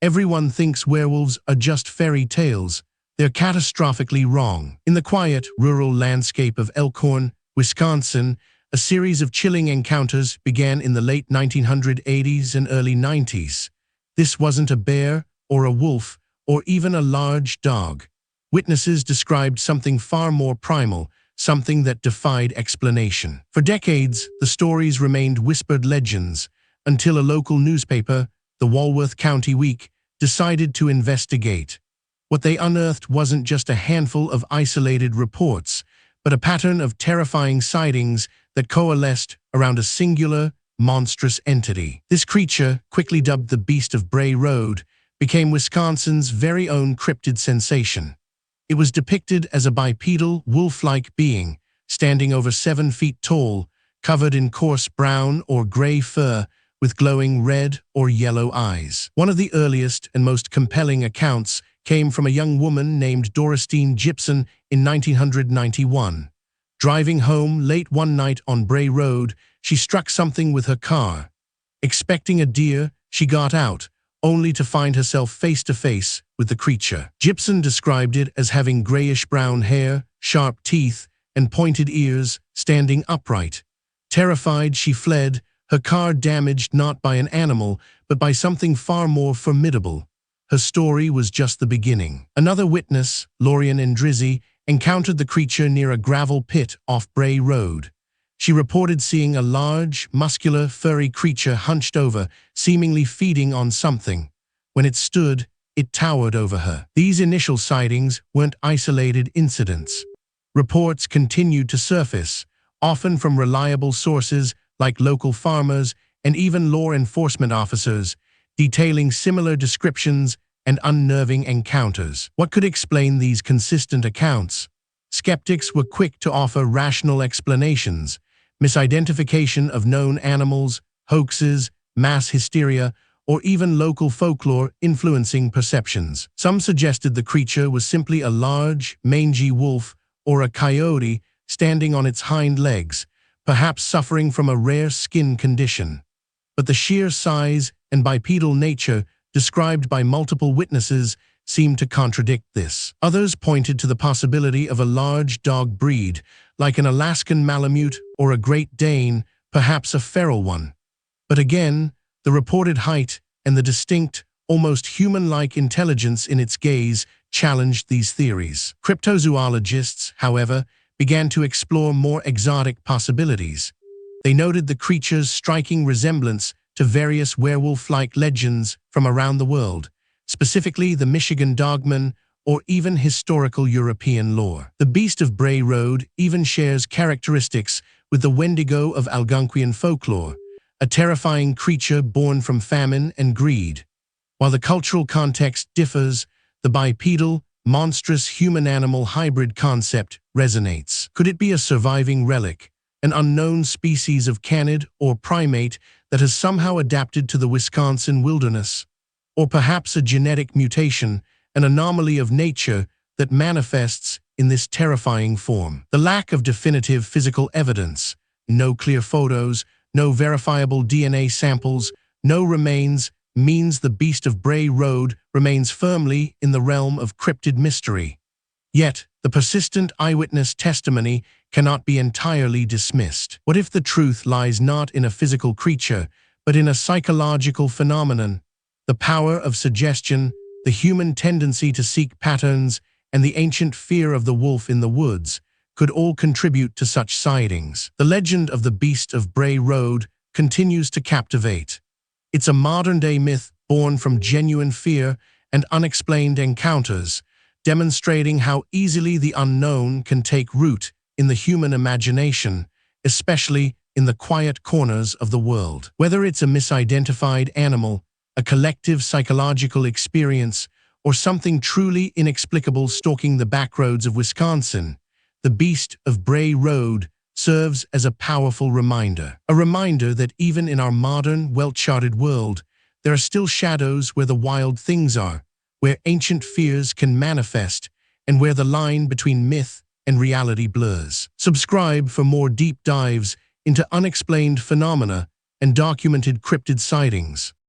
Everyone thinks werewolves are just fairy tales. They're catastrophically wrong. In the quiet, rural landscape of Elkhorn, Wisconsin, a series of chilling encounters began in the late 1980s and early 90s. This wasn't a bear or a wolf or even a large dog. Witnesses described something far more primal, something that defied explanation. For decades, the stories remained whispered legends, until a local newspaper, the Walworth County Week, decided to investigate. What they unearthed wasn't just a handful of isolated reports, but a pattern of terrifying sightings that coalesced around a singular, monstrous entity. This creature, quickly dubbed the Beast of Bray Road, became Wisconsin's very own cryptid sensation. It was depicted as a bipedal, wolf-like being, standing over 7 feet tall, covered in coarse brown or gray fur, with glowing red or yellow eyes. One of the earliest and most compelling accounts came from a young woman named Dorothy Gibson in 1991. Driving home late one night on Bray Road, she struck something with her car. Expecting a deer, she got out, only to find herself face-to-face with the creature. Gibson described it as having grayish-brown hair, sharp teeth, and pointed ears, standing upright. Terrified, she fled, her car damaged not by an animal, but by something far more formidable. Her story was just the beginning. Another witness, Lorian Endrizzi, encountered the creature near a gravel pit off Bray Road. She reported seeing a large, muscular, furry creature hunched over, seemingly feeding on something. When it stood, it towered over her. These initial sightings weren't isolated incidents. Reports continued to surface, often from reliable sources like local farmers and even law enforcement officers, detailing similar descriptions and unnerving encounters. What could explain these consistent accounts? Skeptics were quick to offer rational explanations: misidentification of known animals, hoaxes, mass hysteria, or even local folklore influencing perceptions. Some suggested the creature was simply a large, mangy wolf or a coyote standing on its hind legs, perhaps suffering from a rare skin condition. But the sheer size and bipedal nature described by multiple witnesses seemed to contradict this. Others pointed to the possibility of a large dog breed, like an Alaskan Malamute or a Great Dane, perhaps a feral one. But again, the reported height and the distinct, almost human-like intelligence in its gaze challenged these theories. Cryptozoologists, however, began to explore more exotic possibilities. They noted the creature's striking resemblance to various werewolf-like legends from around the world, specifically the Michigan Dogman or even historical European lore. The Beast of Bray Road even shares characteristics with the Wendigo of Algonquian folklore, a terrifying creature born from famine and greed. While the cultural context differs, the bipedal, monstrous human-animal hybrid concept resonates. Could it be a surviving relic, an unknown species of canid or primate that has somehow adapted to the Wisconsin wilderness? Or perhaps a genetic mutation, an anomaly of nature that manifests in this terrifying form? The lack of definitive physical evidence, no clear photos, no verifiable DNA samples, no remains, means the Beast of Bray Road remains firmly in the realm of cryptid mystery. Yet, the persistent eyewitness testimony cannot be entirely dismissed. What if the truth lies not in a physical creature, but in a psychological phenomenon? The power of suggestion, the human tendency to seek patterns, and the ancient fear of the wolf in the woods could all contribute to such sightings. The legend of the Beast of Bray Road continues to captivate. It's a modern-day myth born from genuine fear and unexplained encounters, demonstrating how easily the unknown can take root in the human imagination, especially in the quiet corners of the world. Whether it's a misidentified animal, a collective psychological experience, or something truly inexplicable stalking the backroads of Wisconsin, the Beast of Bray Road serves as a powerful reminder. A reminder that even in our modern, well-charted world, there are still shadows where the wild things are, where ancient fears can manifest, and where the line between myth and reality blurs. Subscribe for more deep dives into unexplained phenomena and documented cryptid sightings.